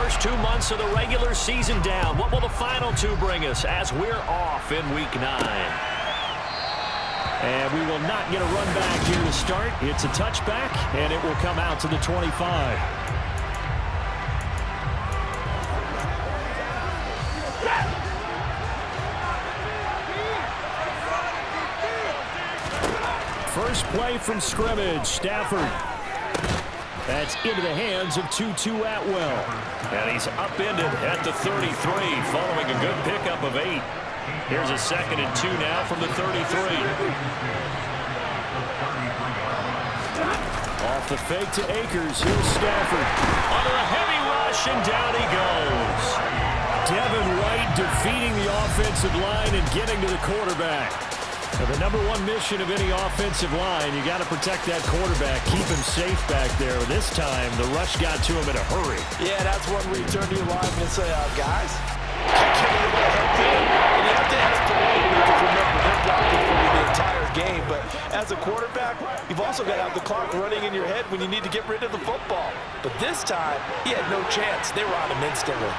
First 2 months of the regular season down. What will the final two bring us as we're off in Week 9? And we will not get a run back here to start. It's a touchback, and it will come out to the 25. First play from scrimmage, Stafford. That's into the hands of Tutu Atwell. And he's upended at the 33, following a good pickup of 8. Here's a 2nd and 2 now from the 33. Off the fake to Akers. Here's Stafford. Under a heavy rush, and down he goes. Devin White defeating the offensive line and getting to the quarterback. Now, the number one mission of any offensive line, you got to protect that quarterback, keep him safe back there. This time, the rush got to him in a hurry. Yeah, that's when we turn to your lineman and say, guys, can you help him? And you have to ask for him because remember, they're blocking for you the entire game. But as a quarterback, you've also got to have the clock running in your head when you need to get rid of the football. But this time, he had no chance. They were on him instantly.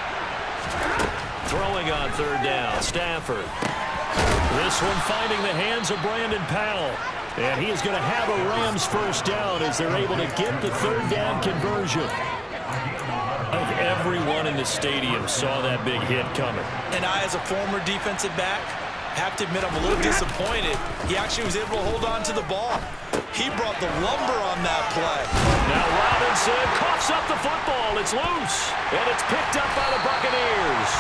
Throwing on 3rd down, Stafford. This one finding the hands of Brandon Powell. And he is going to have a Rams first down as they're able to get the 3rd down conversion. Of everyone in the stadium saw that big hit coming. And I, as a former defensive back, have to admit I'm a little disappointed. He actually was able to hold on to the ball. He brought the lumber on that play. Now Robinson coughs up the football. It's loose. And it's picked up by the Buccaneers.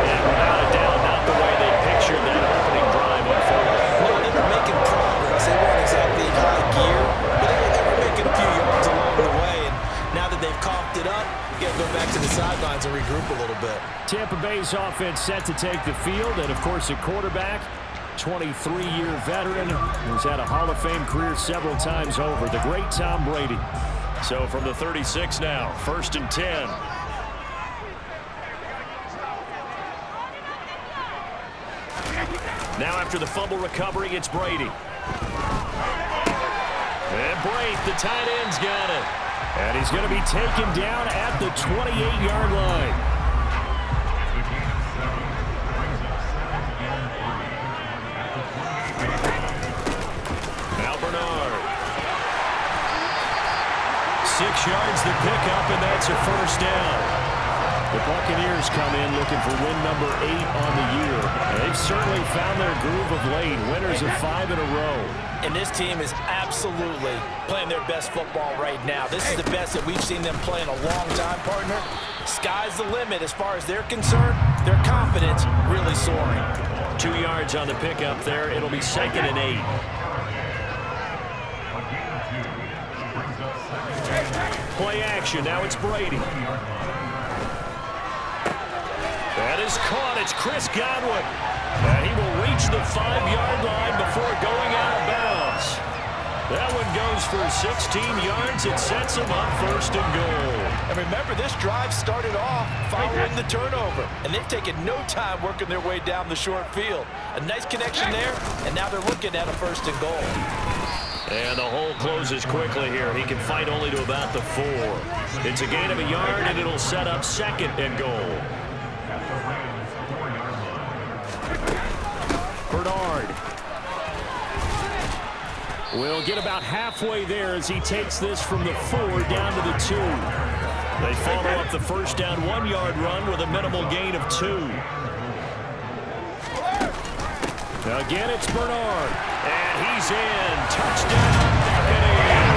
And without a doubt, not the way they pictured that opening drive unfolded. No, they were making progress. They weren't exactly in high gear, but they were making a few yards along the way. And now that they've coughed it up, you got to go back to the sidelines and regroup a little bit. Tampa Bay's offense set to take the field. And, of course, a quarterback, 23-year veteran, who's had a Hall of Fame career several times over, the great Tom Brady. So from the 36 now, 1st and 10. Now after the fumble recovery, it's Brady. And Brate, the tight end's got it. And he's going to be taken down at the 28-yard line. Now Bernard. 6 yards the pickup, and that's a first down. The Buccaneers come in looking for win number 8 on the year. They've certainly found their groove of late. Winners of 5 in a row. And this team is absolutely playing their best football right now. This is the best that we've seen them play in a long time, partner. Sky's the limit as far as they're concerned. Their confidence really soaring. 2 yards on the pickup there. It'll be 2nd and 8. Play action. Now it's Brady. That is caught. It's Chris Godwin. And he will reach the 5-yard line before going out of bounds. That one goes for 16 yards. It sets him up 1st and goal. And remember, this drive started off following the turnover. And they've taken no time working their way down the short field. A nice connection there, and now they're looking at a 1st and goal. And the hole closes quickly here. He can fight only to about the 4. It's a gain of a yard, and it'll set up 2nd and goal. Bernard will get about halfway there as he takes this from the 4 down to the 2. They follow up the first down 1-yard run with a minimal gain of 2. Now again, it's Bernard. And he's in. Touchdown, Buccaneers.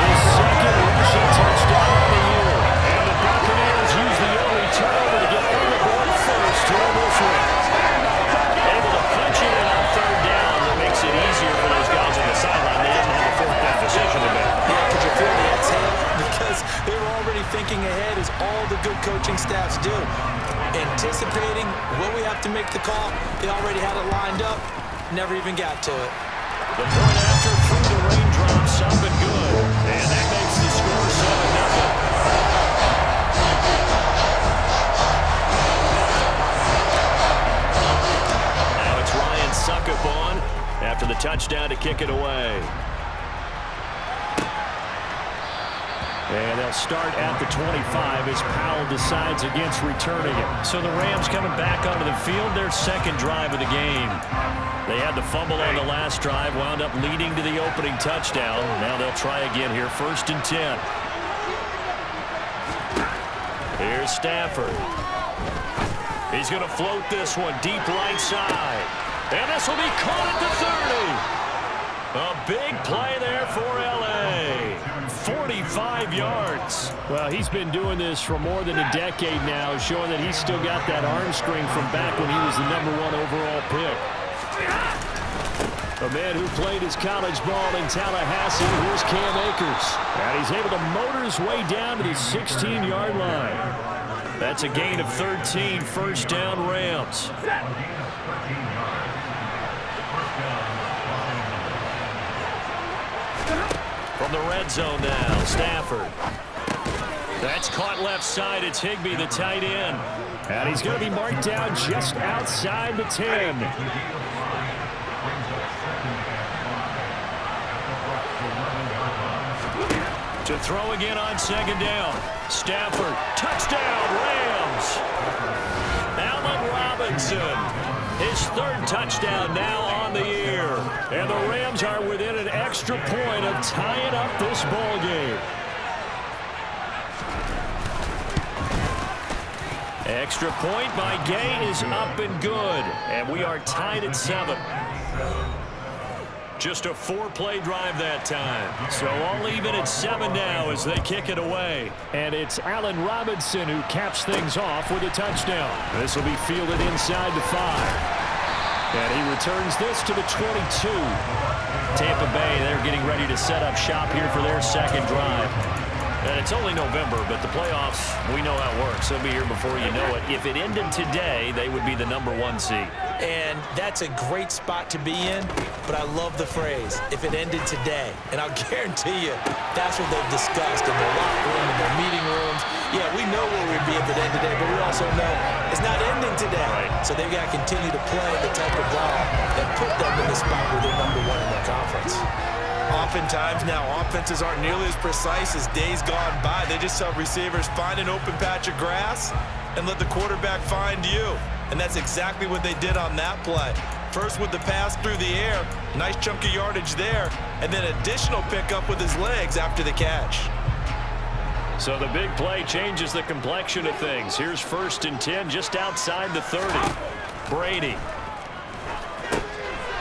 His 2nd rushing touchdown of the year. And the Buccaneers use the early turnover to get on the board first here in this one. Able to punch it in on 3rd down. That makes it easier for those guys on the sideline. They didn't have a 4th down decision to make. Yeah, could you feel the exhale? Because they were already thinking ahead, as all the good coaching staffs do. Anticipating, will we have to make the call? They already had it lined up, never even got to it. The point after through the raindrops, up and good. And that makes the score 7-0. Now it's Ryan Succop on after the touchdown to kick it away. And they'll start at the 25 as Powell decides against returning it. So the Rams coming back onto the field, their second drive of the game. They had the fumble on the last drive, wound up leading to the opening touchdown. Now they'll try again here, 1st and 10. Here's Stafford. He's going to float this one deep right side. And this will be caught at the 30. A big play there for L.A. 45 yards. Well, he's been doing this for more than a decade now, showing that he's still got that arm strength from back when he was the #1 overall pick. A man who played his college ball in Tallahassee. Here's Cam Akers. And he's able to motor his way down to the 16-yard line. That's a gain of 13, 1st down Rams. From the red zone now, Stafford. That's caught left side. It's Higbee, the tight end. And he's going to be marked down just outside the 10. To throw again on 2nd down. Stafford, touchdown, Rams. Allen Robinson, his 3rd touchdown now on the year. And the Rams are within an extra point of tying up this ball game. Extra point by Gay is up and good. And we are tied at 7. Just a 4-play drive that time. So all even at 7 now as they kick it away. And it's Allen Robinson who caps things off with a touchdown. This will be fielded inside the 5. And he returns this to the 22. Tampa Bay, they're getting ready to set up shop here for their 2nd drive. And it's only November, but the playoffs, we know how it works. They'll be here before you know it. If it ended today, they would be the #1 seed. And that's a great spot to be in, but I love the phrase, if it ended today. And I'll guarantee you, that's what they've discussed in their locker room, in their meeting rooms. Yeah, we know where we'd be if it ended today, but we also know it's not ending today. Right. So they've got to continue to play the type of ball that put them in the spot where they're #1 in their conference. Oftentimes now, offenses aren't nearly as precise as days gone by. They just tell receivers, find an open patch of grass and let the quarterback find you. And that's exactly what they did on that play. First with the pass through the air, nice chunk of yardage there, and then additional pickup with his legs after the catch. So the big play changes the complexion of things. Here's 1st and 10 just outside the 30. Brady.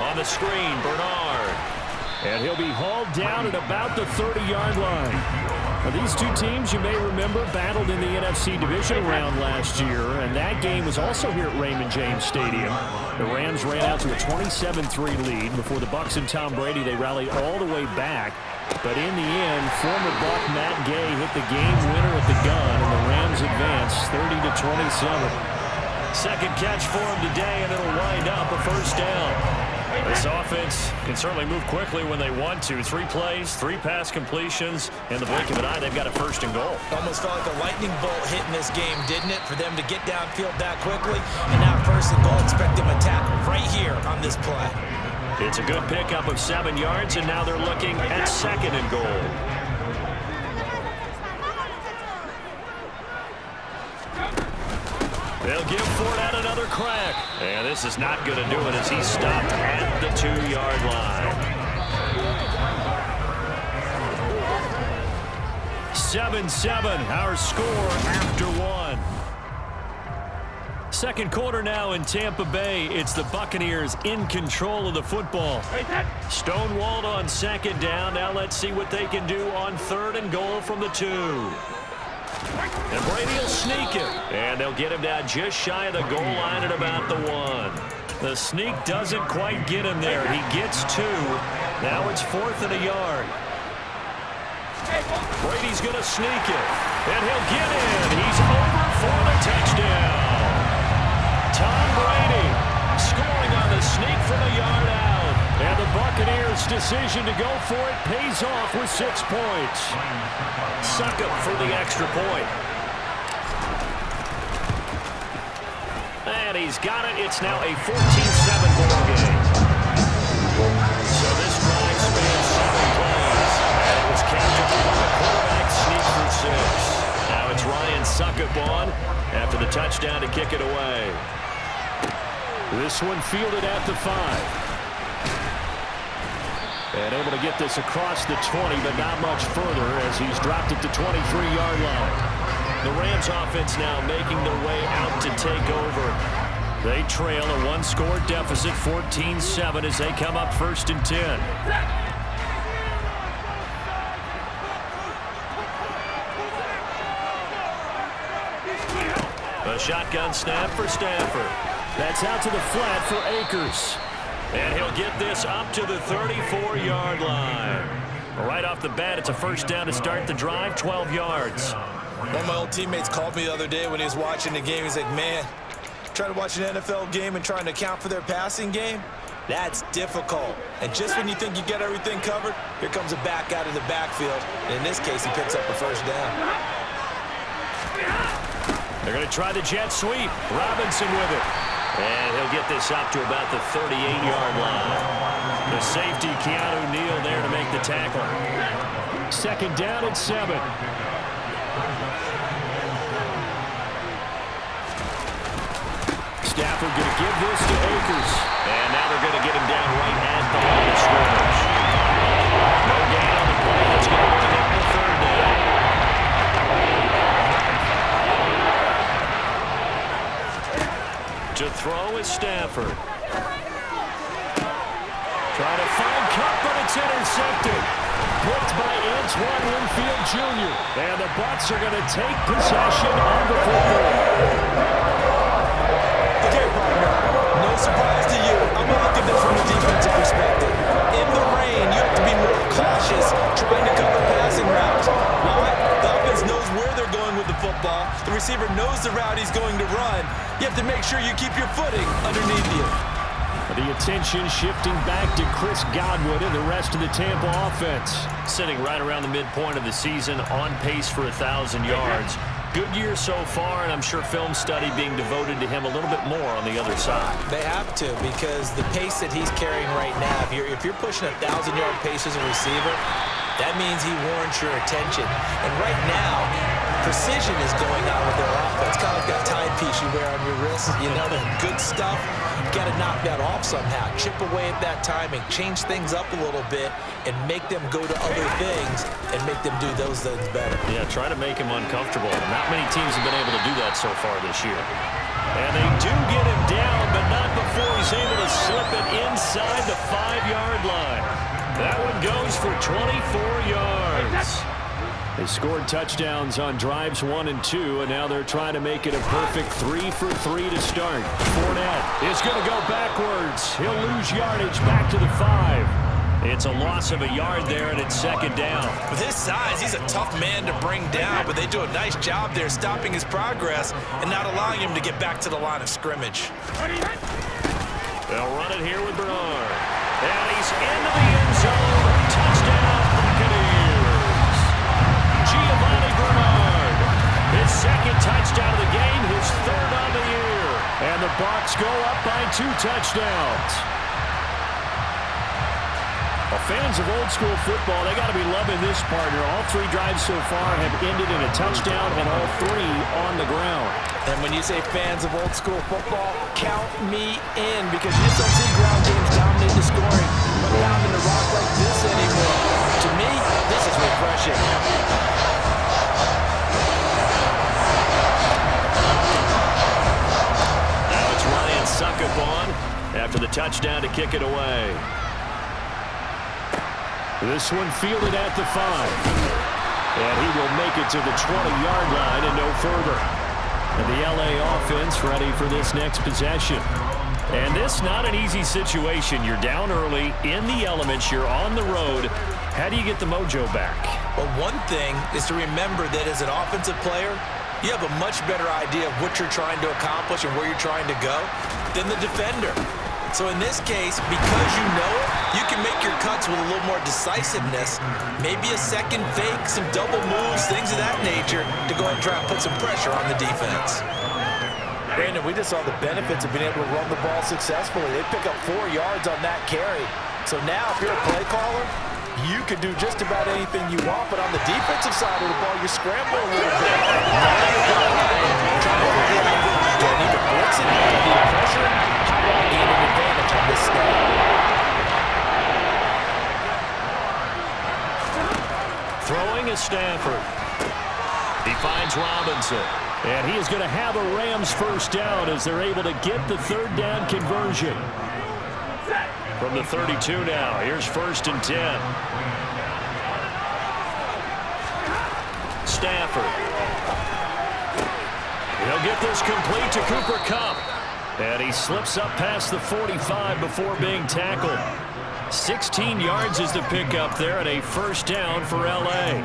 On the screen, Bernard. And he'll be hauled down at about the 30-yard line. Now, these two teams, you may remember, battled in the NFC Division round last year, and that game was also here at Raymond James Stadium. The Rams ran out to a 27-3 lead. Before the Bucs and Tom Brady, they rallied all the way back. But in the end, former Buck Matt Gay hit the game winner at the gun, and the Rams advanced 30-27. Second catch for him today, and it'll wind up a 1st down. This offense can certainly move quickly when they want to. 3 plays, 3 pass completions. In the blink of an eye, they've got a 1st and goal. Almost felt like a lightning bolt hit in this game, didn't it? For them to get downfield that quickly. And now 1st and goal, expect them to tap right here on this play. It's a good pickup of 7 yards, and now they're looking at 2nd and goal. They'll give Fournette another crack. And this is not going to do it as he's stopped at the 2-yard line. 7-7, our score after 1. Second quarter now in Tampa Bay. It's the Buccaneers in control of the football. Stonewalled on 2nd down. Now let's see what they can do on 3rd and goal from the 2. And Brady will sneak it. And they'll get him down just shy of the goal line at about the 1. The sneak doesn't quite get him there. He gets 2. Now it's 4th and a yard. Brady's going to sneak it. And he'll get in. He's over for the touchdown. Tom Brady scoring on the sneak from a yard out. And the Buccaneers' decision to go for it pays off with 6 points. Suck up for the extra point. And he's got it. It's now a 14-7 ball game. So this drive spans 7 plays. And it was capped off by the quarterback sneak through kick it away. This one fielded at the 5. And able to get this across the 20, but not much further as he's dropped it to 23-yard line. The Rams offense now making their way out to take over. They trail a one-score deficit, 14-7, as they come up 1st and 10. A shotgun snap for Stafford. That's out to the flat for Akers. And he'll get this up to the 34-yard line. Right off the bat, it's a first down to start the drive, 12 yards. One of my old teammates called me the other day when he was watching the game. He's like, man, trying to watch an NFL game and trying to account for their passing game, that's difficult. And just when you think you get everything covered, here comes a back out of the backfield. And in this case, he picks up a first down. They're going to try the jet sweep. Robinson with it. And he'll get this up to about the 38-yard line. The safety, Keanu Neal, there to make the tackle. 2nd down and 7. Stafford going to give this to Akers. And now they're going to get him down right at the line of scrimmage. No gain on the play. That's going to bring up the 3rd down. To throw is Stafford. Trying to find Cup, but it's intercepted. Picked by Antoine Winfield Jr. And the Bucs are going to take possession of the football. Okay, partner, no surprise to you. I'm going to look at this from a defensive perspective. In the rain, you have to be more cautious trying to cover passing routes. Why? The offense knows where they're going with the football. The receiver knows the route he's going to run. You have to make sure you keep your footing underneath you. The attention shifting back to Chris Godwin and the rest of the Tampa offense. Sitting right around the midpoint of the season, on pace for 1,000 yards. Good year so far, and I'm sure film study being devoted to him a little bit more on the other side. They have to, because the pace that he's carrying right now, if you're pushing 1,000-yard pace as a receiver, that means he warrants your attention. And right now, precision is going on with their offense. Kind of like that timepiece you wear on your wrist. You know, the good stuff. You got to knock that off somehow. Chip away at that timing. Change things up a little bit and make them go to other things and make them do those things better. Yeah, try to make him uncomfortable. Not many teams have been able to do that so far this year. And they do get him down, but not before he's able to slip it inside the 5-yard line. That one goes for 24 yards. They scored touchdowns on drives 1 and 2, and now they're trying to make it a perfect 3 for 3 to start. Fournette is going to go backwards. He'll lose yardage back to the 5. It's a loss of a yard there, and it's 2nd down. With his size, he's a tough man to bring down, but they do a nice job there stopping his progress and not allowing him to get back to the line of scrimmage. They'll run it here with Bernard. And he's into the end zone. Touchdown, Buccaneers. Giovanni Bernard. His 2nd touchdown of the game, his 3rd on the year. And the Bucs go up by 2 touchdowns. Well, fans of old school football, they got to be loving this partner. All 3 drives so far have ended in a touchdown, and all 3 on the ground. And when you say fans of old school football, count me in, because you just don't see ground games dominate the scoring, but pounding the rock like this anymore. To me, this is refreshing. Now it's Ryan Succop after the touchdown to kick it away. This one fielded at the 5. And he will make it to the 20-yard line and no further. And the LA offense ready for this next possession. And this not an easy situation. You're down early, in the elements, you're on the road. How do you get the mojo back? Well, one thing is to remember that as an offensive player, you have a much better idea of what you're trying to accomplish and where you're trying to go than the defender. So in this case, because you know it, you can make your cuts with a little more decisiveness, maybe a second fake, some double moves, things of that nature, to go ahead and try and put some pressure on the defense. Brandon, we just saw the benefits of being able to run the ball successfully. They pick up 4 yards on that carry. So now, if you're a play caller, you can do just about anything you want, but on the defensive side of the ball, you scramble a little bit. Now you're trying to figure out Do I need to blitz it? Do I need to pressure it? How do I gain an advantage on this snap? Throwing is Stafford. He finds Robinson. And he is going to have a Rams first down as they're able to get the third down conversion. From the 32 now, here's 1st and 10. Stafford. He'll get this complete to Cooper Kupp. And he slips up past the 45 before being tackled. 16 yards is the pickup there, and a first down for L.A.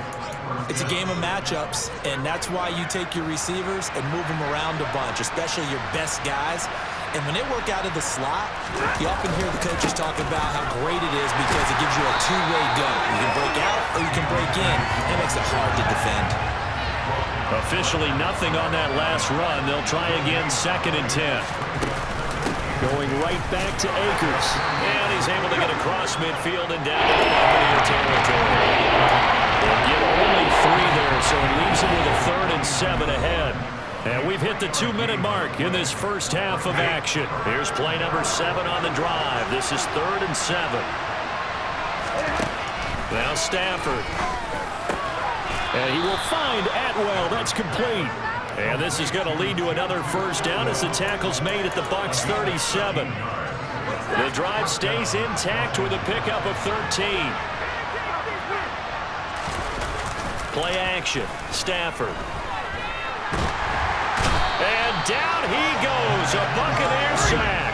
It's a game of matchups, and that's why you take your receivers and move them around a bunch, especially your best guys. And when they work out of the slot, you often hear the coaches talk about how great it is because it gives you a two-way go. You can break out or you can break in. It makes it hard to defend. Officially nothing on that last run. They'll try again, 2nd and 10. Going right back to Akers. And he's able to get across midfield and down to the Buccaneer territory. They'll get only 3 there, so it leaves him with a 3rd and 7 ahead. And we've hit the 2-minute mark in this first half of action. Here's play number 7 on the drive. This is 3rd and 7. Now Stafford. And he will find Atwell. That's complete. And this is going to lead to another first down as the tackle's made at the Bucs 37. The drive stays intact with a pickup of 13. Play action. Stafford. And down he goes. A Buccaneer sack.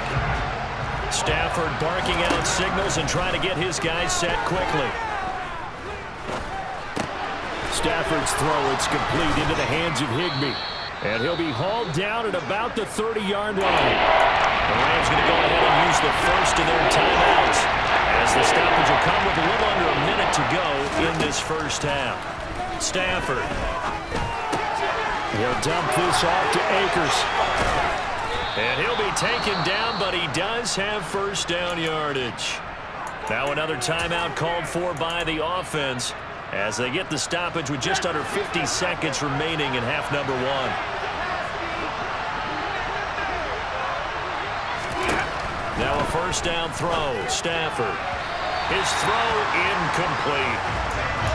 Stafford barking out signals and trying to get his guys set quickly. Stafford's throw, it's complete into the hands of Higbee. And he'll be hauled down at about the 30-yard line. The Rams going to go ahead and use the first of their timeouts as the stoppage will come with a little under a minute to go in this first half. Stafford. He'll dump this off to Akers. And he'll be taken down, but he does have first down yardage. Now another timeout called for by the offense as they get the stoppage with just under 50 seconds remaining in half number 1. Now a first down throw. Stafford. His throw incomplete.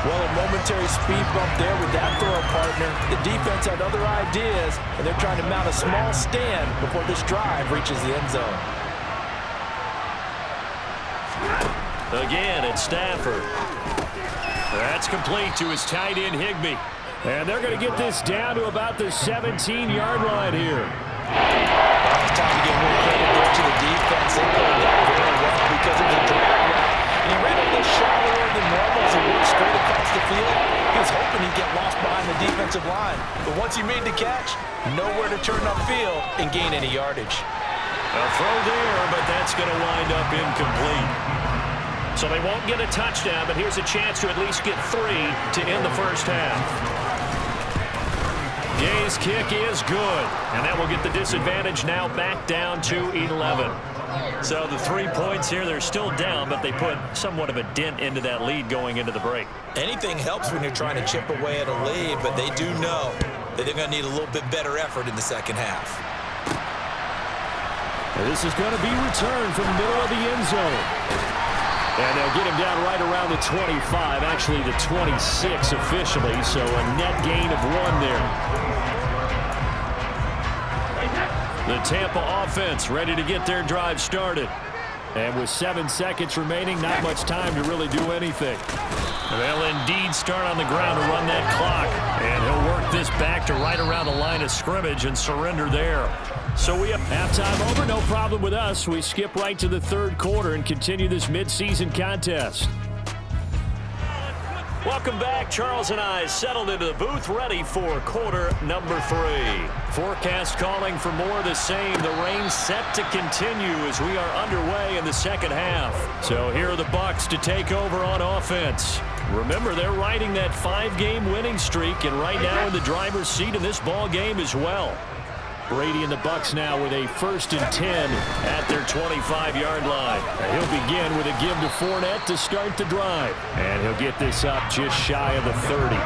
Well, a momentary speed bump there with that throw partner. The defense had other ideas, and they're trying to mount a small stand before this drive reaches the end zone. Again, it's Stafford. That's complete to his tight end, Higbee. And they're going to get this down to about the 17-yard line here. It's time to give more credit there to the defense. They played that very well because it was a drag route. And he ran a little shallower than normal as he worked straight across the field. He was hoping he'd get lost behind the defensive line. But once he made the catch, nowhere to turn upfield and gain any yardage. A throw there, but that's going to wind up incomplete. So they won't get a touchdown, but here's a chance to at least get 3 to end the first half. Gay's kick is good, and that will get the disadvantage now back down to 11. So the 3 points here, they're still down, but they put somewhat of a dent into that lead going into the break. Anything helps when you're trying to chip away at a lead, but they do know that they're going to need a little bit better effort in the second half. And this is going to be returned from the middle of the end zone. And they'll get him down right around the 25, actually the 26 officially, so a net gain of 1 there. The Tampa offense ready to get their drive started. And with 7 seconds remaining, not much time to really do anything. They'll indeed start on the ground to run that clock. And he'll work this back to right around the line of scrimmage and surrender there. So we have halftime over, no problem with us. We skip right to the third quarter and continue this midseason contest. Welcome back. Charles and I settled into the booth ready for quarter number 3. Forecast calling for more of the same. The rain set to continue as we are underway in the second half. So here are the Bucs to take over on offense. Remember, they're riding that 5-game winning streak, and right now in the driver's seat in this ball game as well. Brady and the Bucs now with a 1st and 10 at their 25-yard line. And he'll begin with a give to Fournette to start the drive. And he'll get this up just shy of the 30.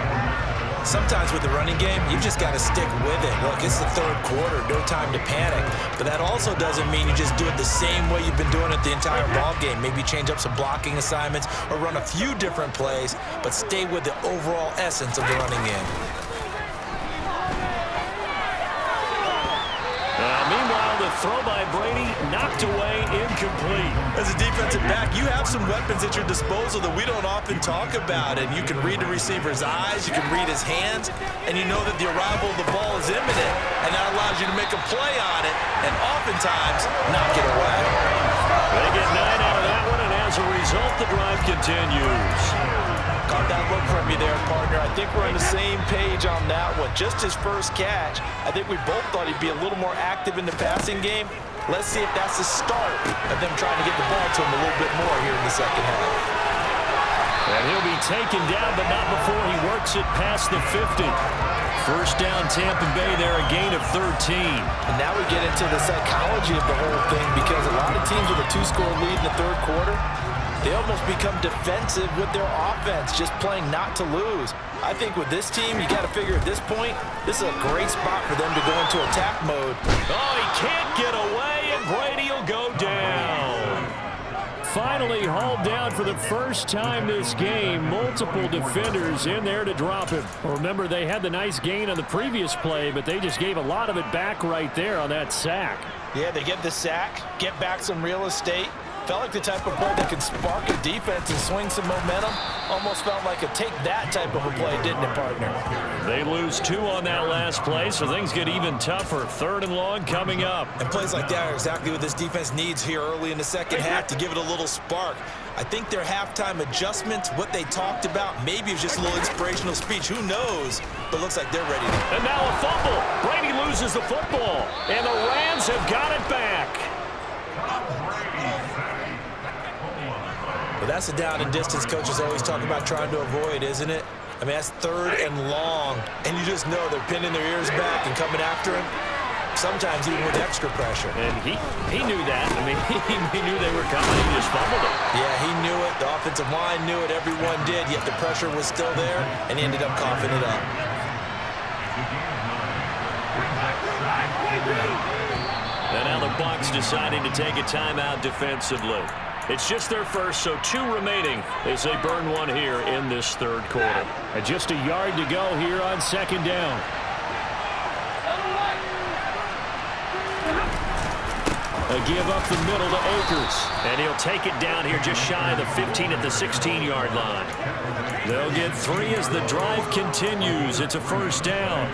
Sometimes with the running game, you just got to stick with it. Look, it's the third quarter, no time to panic. But that also doesn't mean you just do it the same way you've been doing it the entire ball game. Maybe change up some blocking assignments or run a few different plays, but stay with the overall essence of the running game. Meanwhile, the throw by Brady knocked away, incomplete. As a defensive back, you have some weapons at your disposal that we don't often talk about, and you can read the receiver's eyes, you can read his hands, and you know that the arrival of the ball is imminent, and that allows you to make a play on it, and oftentimes knock it away. They get 9 out of that one, and as a result, the drive continues. Got that look from you there, partner. I think we're on the same page on that one. Just his first catch, I think we both thought he'd be a little more active in the passing game. Let's see if that's the start of them trying to get the ball to him a little bit more here in the second half. And he'll be taken down, but not before he works it past the 50. First down, Tampa Bay there, a gain of 13. And now we get into the psychology of the whole thing, because a lot of teams with a 2-score lead in the third quarter, they almost become defensive with their offense, just playing not to lose. I think with this team, you got to figure at this point, this is a great spot for them to go into attack mode. Oh, he can't get away, and Brady will go down. Finally hauled down for the first time this game. Multiple defenders in there to drop him. Remember, they had the nice gain on the previous play, but they just gave a lot of it back right there on that sack. Yeah, they get the sack, get back some real estate. Felt like the type of play that can spark a defense and swing some momentum. Almost felt like a take that type of a play, didn't it, partner? They lose 2 on that last play, so things get even tougher. 3rd and long coming up. And plays like that are exactly what this defense needs here early in the second half to give it a little spark. I think their halftime adjustments, what they talked about, maybe it was just a little inspirational speech. Who knows? But looks like they're ready to. And now a fumble. Brady loses the football, and the Rams have got it back. But that's the down and distance coaches always talk about trying to avoid, isn't it? I mean, that's 3rd and long, and you just know they're pinning their ears back and coming after him, sometimes even with extra pressure. And he knew that. I mean, he knew they were coming. He just fumbled it. Yeah, he knew it. The offensive line knew it. Everyone did, yet the pressure was still there, and he ended up coughing it up. And now the Bucs deciding to take a timeout defensively. It's just their first, so 2 remaining as they burn 1 here in this third quarter. And just a yard to go here on 2nd down. A give up the middle to Akers. And he'll take it down here just shy of the 15 at the 16-yard line. They'll get 3 as the drive continues. It's a first down.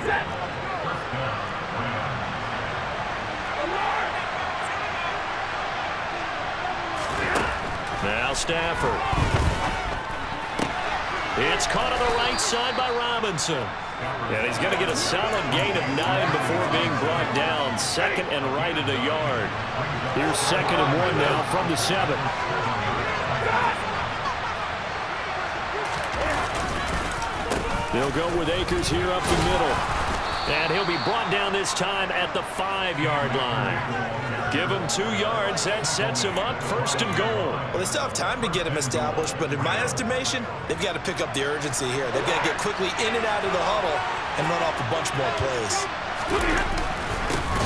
Now Stafford. It's caught on the right side by Robinson. And he's going to get a solid gain of 9 before being brought down. 2nd and right at a yard. Here's 2nd and 1 now from the 7. They'll go with Akers here up the middle. And he'll be brought down this time at the 5-yard line. Give him 2 yards. That sets him up 1st and goal. Well, they still have time to get him established, but in my estimation, they've got to pick up the urgency here. They've got to get quickly in and out of the huddle and run off a bunch more plays.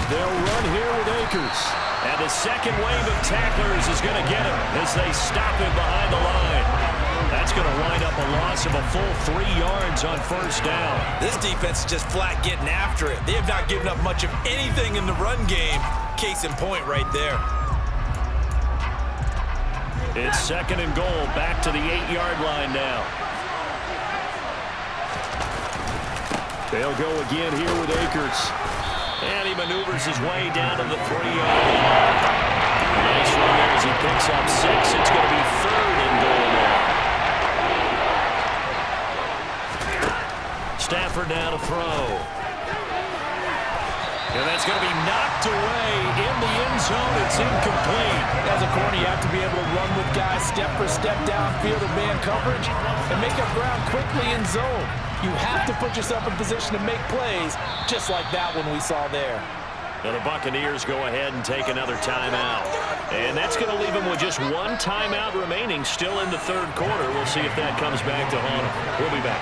They'll run here with Akers. And the second wave of tacklers is going to get him as they stop him behind the line. That's going to wind up a loss of a full 3 yards on 1st down. This defense is just flat getting after it. They have not given up much of anything in the run game. Case in point right there. It's 2nd and goal, back to the 8-yard line now. They'll go again here with Akers. And he maneuvers his way down to the 3-yard line. Nice run there as he picks up 6. It's going to be 3rd and goal now. Stafford now to throw. And that's going to be knocked away in the end zone. It's incomplete. As a corner, you have to be able to run with guys step for step downfield in man coverage and make up ground quickly in zone. You have to put yourself in position to make plays, just like that one we saw there. And the Buccaneers go ahead and take another timeout. And that's going to leave them with just 1 timeout remaining still in the third quarter. We'll see if that comes back to haunt them. We'll be back.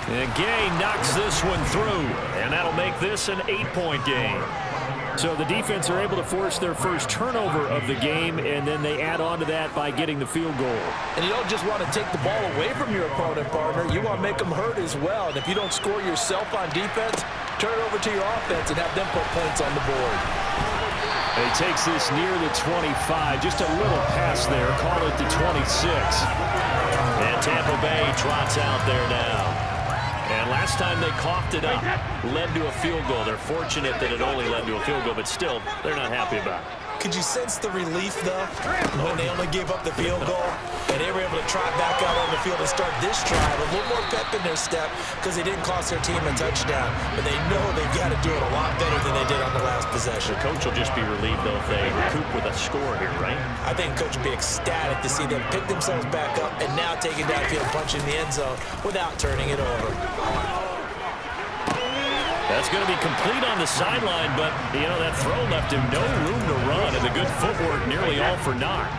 And Gay knocks this one through, and that'll make this an 8-point game. So the defense are able to force their first turnover of the game, and then they add on to that by getting the field goal. And you don't just want to take the ball away from your opponent, partner. You want to make them hurt as well. And if you don't score yourself on defense, turn it over to your offense and have them put points on the board. And he takes this near the 25. Just a little pass there. Call it the 26. And Tampa Bay trots out there now. And last time they coughed it up, led to a field goal. They're fortunate that it only led to a field goal, but still, they're not happy about it. Could you sense the relief, though, when they only gave up the field goal and they were able to trot back out on the field and start this drive? A little more pep in their step because they didn't cost their team a touchdown, but they know they've got to do it a lot better than they did on the last possession. The coach will just be relieved, though, if they recoup with a score here, right? I think the coach will be ecstatic to see them pick themselves back up and now take it downfield, punching the end zone without turning it over. That's going to be complete on the sideline, but, you know, that throw left him no room to run, and the good footwork nearly all for naught.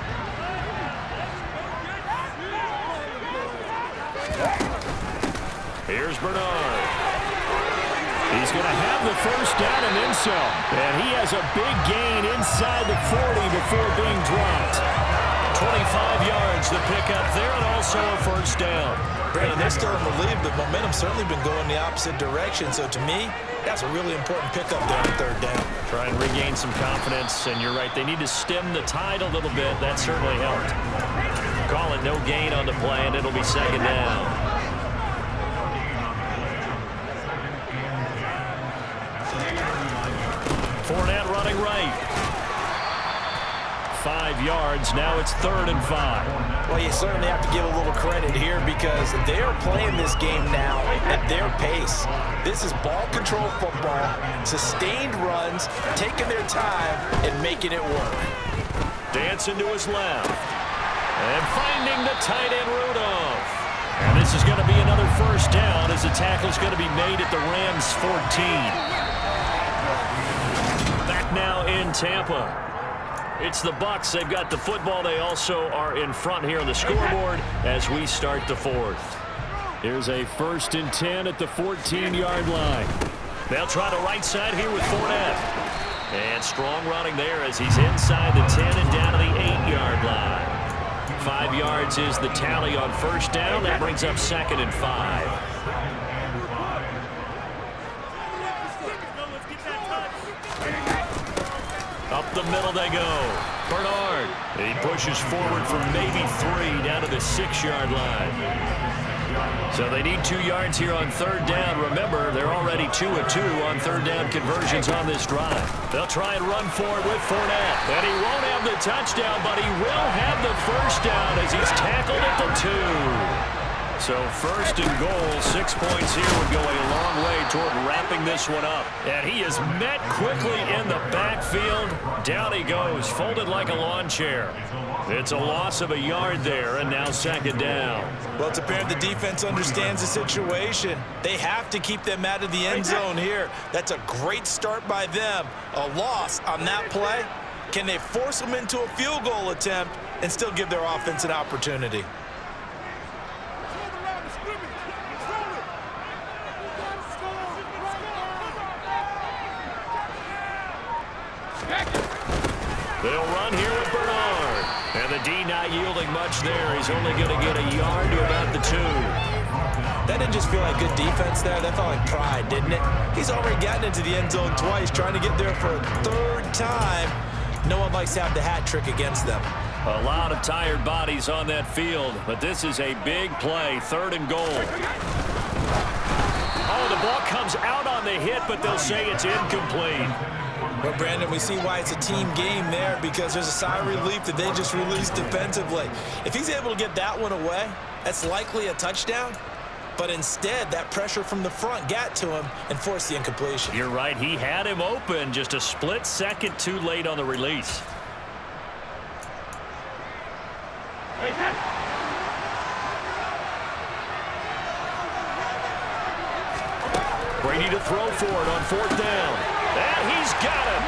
Here's Bernard. He's going to have the first down and then some. And he has a big gain inside the 40 before being dropped. 25 yards to pick up there, and also a first down. Brandon, they're still in the lead, but momentum's certainly been going the opposite direction. So to me, that's a really important pickup there on third down. Try and regain some confidence, and you're right. They need to stem the tide a little bit. That certainly helped. Call it no gain on the play, and it'll be second down. Fournette running right. 5 yards. Now it's 3rd and 5. Well, you certainly have to give a little credit here because they're playing this game now at their pace. This is ball control football, sustained runs, taking their time and making it work. Dancing to his left. And finding the tight end Rudolph. And this is going to be another first down as the tackle's going to be made at the Rams 14. Back now in Tampa. It's the Bucs. They've got the football. They also are in front here on the scoreboard as we start the 4th. Here's a 1st and 10 at the 14-yard line. They'll try the right side here with Fournette. And strong running there as he's inside the 10 and down to the 8-yard line. 5 yards is the tally on first down. That brings up 2nd and 5. Up the middle they go. Bernard. He pushes forward from maybe 3 down to the 6-yard line. So they need 2 yards here on third down. Remember, they're already 2 of 2 on third down conversions on this drive. They'll try and run for it with Fournette. And he won't have the touchdown, but he will have the first down as he's tackled at the 2. So 1st and goal, 6 points here would go a long way toward wrapping this one up. And he is met quickly in the backfield. Down he goes, folded like a lawn chair. It's a loss of a yard there, and now 2nd down. Well, it's apparent the defense understands the situation. They have to keep them out of the end zone here. That's a great start by them. A loss on that play. Can they force them into a field goal attempt and still give their offense an opportunity? They'll run here with Bernard. And the D not yielding much there. He's only going to get a yard to about the 2. That didn't just feel like good defense there. That felt like pride, didn't it? He's already gotten into the end zone twice, trying to get there for a 3rd time. No one likes to have the hat trick against them. A lot of tired bodies on that field, but this is a big play. 3rd and goal. Oh, the ball comes out on the hit, but they'll say it's incomplete. Well, Brandon, we see why it's a team game there because there's a sigh of relief that they just released defensively. If he's able to get that one away, that's likely a touchdown. But instead, that pressure from the front got to him and forced the incompletion. You're right. He had him open, just a split second too late on the release. Brady to throw for it on 4th down. And he's got him.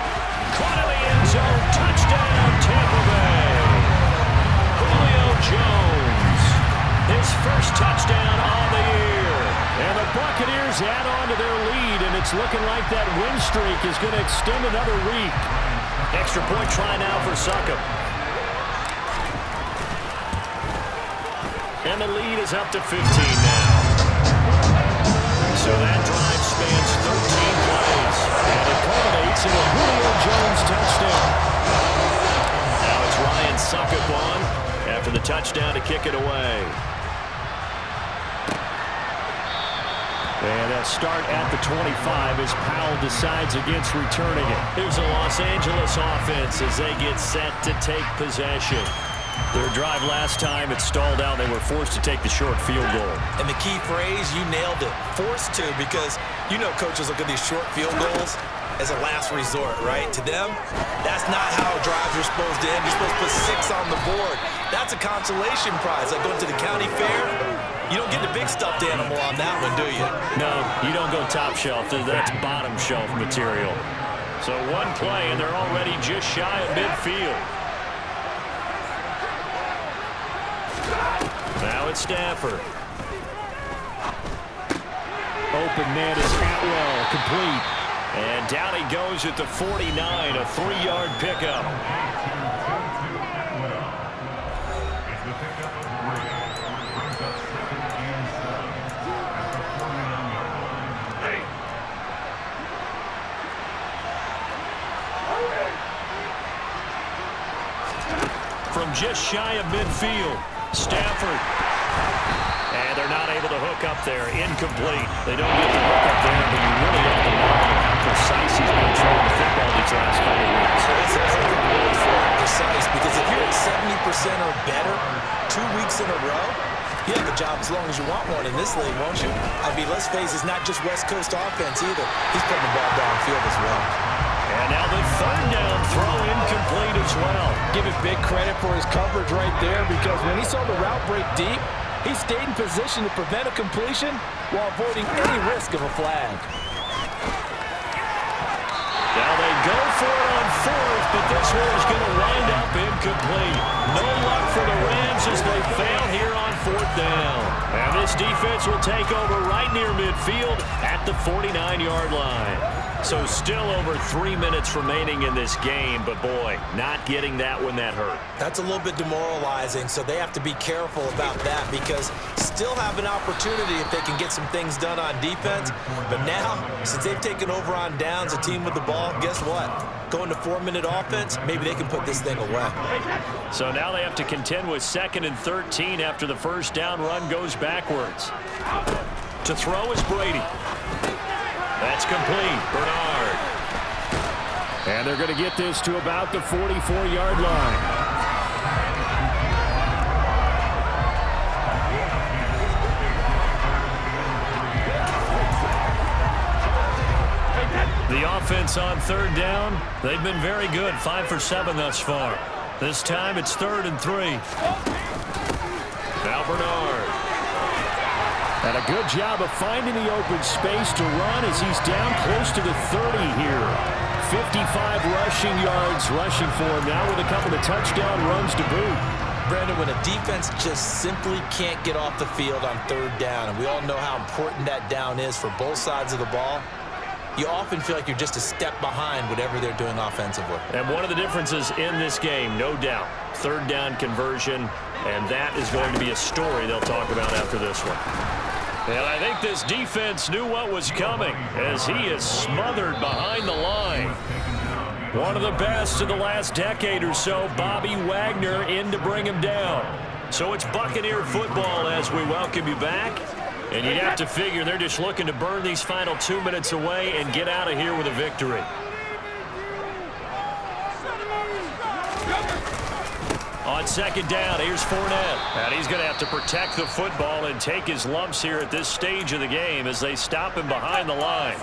Caught in the end zone. Touchdown, Tampa Bay. Julio Jones. His first touchdown on the year. And the Bears add on to their lead, and it's looking like that win streak is going to extend another week. Extra point try now for Succop. And the lead is up to 15 now. So that drive spans 13 plays. And it culminates in a Julio Jones touchdown. Now it's Ryan Succop on after the touchdown to kick it away. And a start at the 25 as Powell decides against returning it. Here's the Los Angeles offense as they get set to take possession. Their drive last time, it stalled out. They were forced to take the short field goal. And the key phrase, you nailed it, forced to, because you know coaches look at these short field goals as a last resort, right? To them, that's not how drives are supposed to end. You're supposed to put 6 on the board. That's a consolation prize. Like going to the county fair, you don't get the big stuffed animal on that one, do you? No, you don't go top shelf. That's bottom shelf material. So one play, and they're already just shy of midfield. Now it's Stafford. Open man is Atwell, complete. And down he goes at the 49, a 3-yard pickup. From just shy of midfield, Stafford. And they're not able to hook up there. Incomplete. They don't get the hook up there, but you really have to know how precise he's been throwing the football these last couple of weeks. So that's a perfect word for it, precise, because if you're at 70% or better 2 weeks in a row, you have a job as long as you want one in this league, won't you? I mean, let's face it, it's not just West Coast offense either. He's putting the ball downfield as well. And now the third down throw incomplete as well. Give it big credit for his coverage right there, because when he saw the route break deep, he stayed in position to prevent a completion while avoiding any risk of a flag. Now they go for it on fourth, but this one is going to wind up incomplete. No luck for the Rams as they fail here on fourth down. And this defense will take over right near midfield at the 49-yard line. So still over 3 minutes remaining in this game, but boy, not getting that one that hurt. That's a little bit demoralizing, so they have to be careful about that, because still have an opportunity if they can get some things done on defense. But now, since they've taken over on downs, a team with the ball, guess what? Going to 4-minute offense, maybe they can put this thing away. So now they have to contend with 2nd and 13 after the first down run goes backwards. To throw is Brady. That's complete. Bernard. And they're going to get this to about the 44-yard line. The offense on third down, they've been very good. 5 for 7 thus far. This time it's 3rd and 3. Now Bernard. And a good job of finding the open space to run as he's down close to the 30 here. 55 rushing yards rushing for him now with a couple of touchdown runs to boot. Brandon, when a defense just simply can't get off the field on third down, and we all know how important that down is for both sides of the ball, you often feel like you're just a step behind whatever they're doing offensively. And one of the differences in this game, no doubt, third down conversion, and that is going to be a story they'll talk about after this one. And I think this defense knew what was coming as he is smothered behind the line. One of the best of the last decade or so, Bobby Wagner in to bring him down. So it's Buccaneer football as we welcome you back. And you'd have to figure they're just looking to burn these final 2 minutes away and get out of here with a victory. On second down, here's Fournette. And he's going to have to protect the football and take his lumps here at this stage of the game as they stop him behind the line.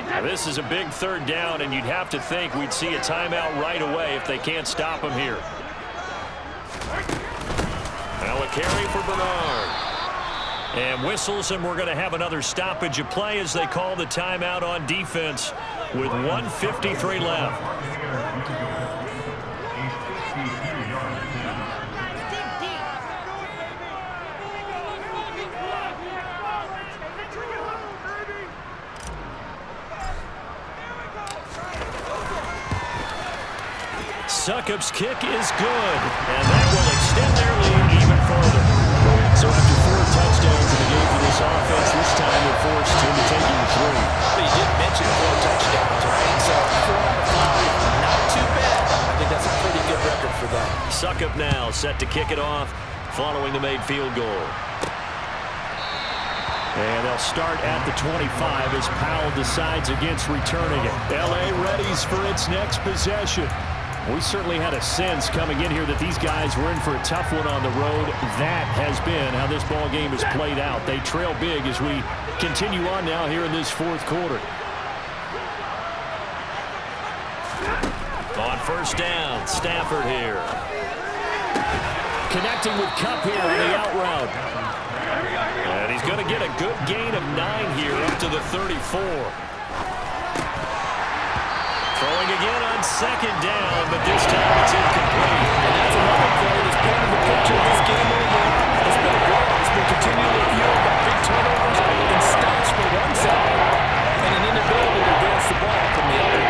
Now, this is a big third down, and you'd have to think we'd see a timeout right away if they can't stop him here. Now a carry for Bernard. And whistles, and we're going to have another stoppage of play as they call the timeout on defense with 1:53 left. Succop's kick is good, and that will extend their lead even further. So after 4 touchdowns in the game for this offense, this time they're forced into taking 3. But you did mention 4 touchdowns, right? So 4 out of 5, not too bad. I think that's a pretty good record for them. Succop now set to kick it off following the made field goal. And they'll start at the 25 as Powell decides against returning it. L.A. readies for its next possession. We certainly had a sense coming in here that these guys were in for a tough one on the road. That has been how this ball game has played out. They trail big as we continue on now here in this 4th quarter. On first down, Stafford here. Connecting with Kupp here on the out route. And he's going to get a good gain of 9 here up to the 34. Throwing again on second down, but this time it's incomplete. And that's another play that's painted the picture of this game overall. It's been a blowout. It's been continually fueled by big turnovers and stops from one side and an inability to advance the ball from the other.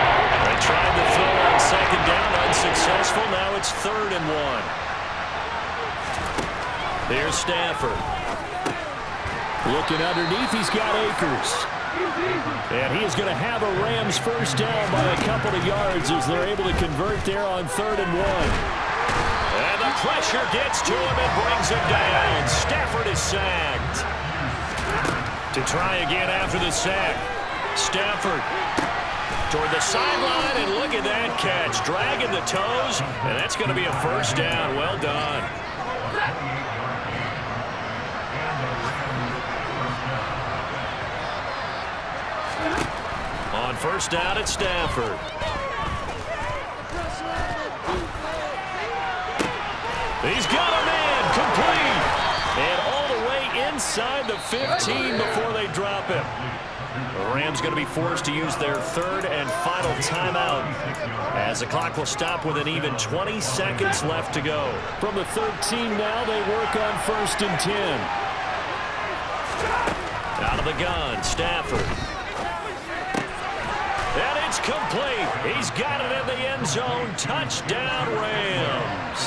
They tried to throw on second down, unsuccessful. Now it's 3rd and 1. Here's Stafford. Looking underneath, he's got Akers. And he is going to have a Rams first down by a couple of yards as they're able to convert there on 3rd and 1. And the pressure gets to him and brings him down. Stafford is sacked. To try again after the sack. Stafford toward the sideline, and look at that catch. Dragging the toes, and that's going to be a first down. Well done. On first down at Stafford. He's got a man complete. And all the way inside the 15 before they drop him. The Rams going to be forced to use their 3rd and final timeout as the clock will stop with an even 20 seconds left to go. From the 13 now, they work on 1st and 10. Out of the gun, Stafford. And it's complete. He's got it in the end zone. Touchdown, Rams.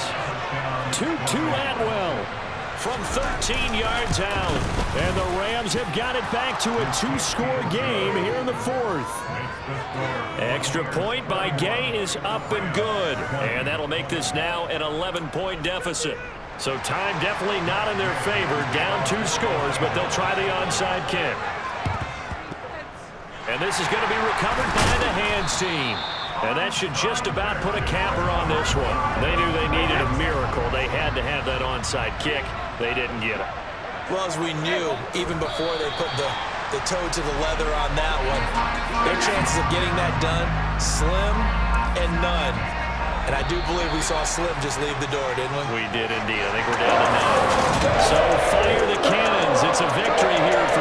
2-2 Atwell. From 13 yards out. And the Rams have got it back to a 2-score game here in the 4th. Extra point by Gay is up and good. And that'll make this now an 11-point deficit. So time definitely not in their favor. Down 2 scores, but they'll try the onside kick. And this is going to be recovered by the hands team. And that should just about put a capper on this one. They knew they needed a miracle. They had to have that onside kick. They didn't get it. Well, as we knew, even before they put the toe to the leather on that one, their chances of getting that done, slim and none. And I do believe we saw Slim just leave the door, didn't we? We did indeed. I think we're down to 9. So fire the cannons. It's a victory here for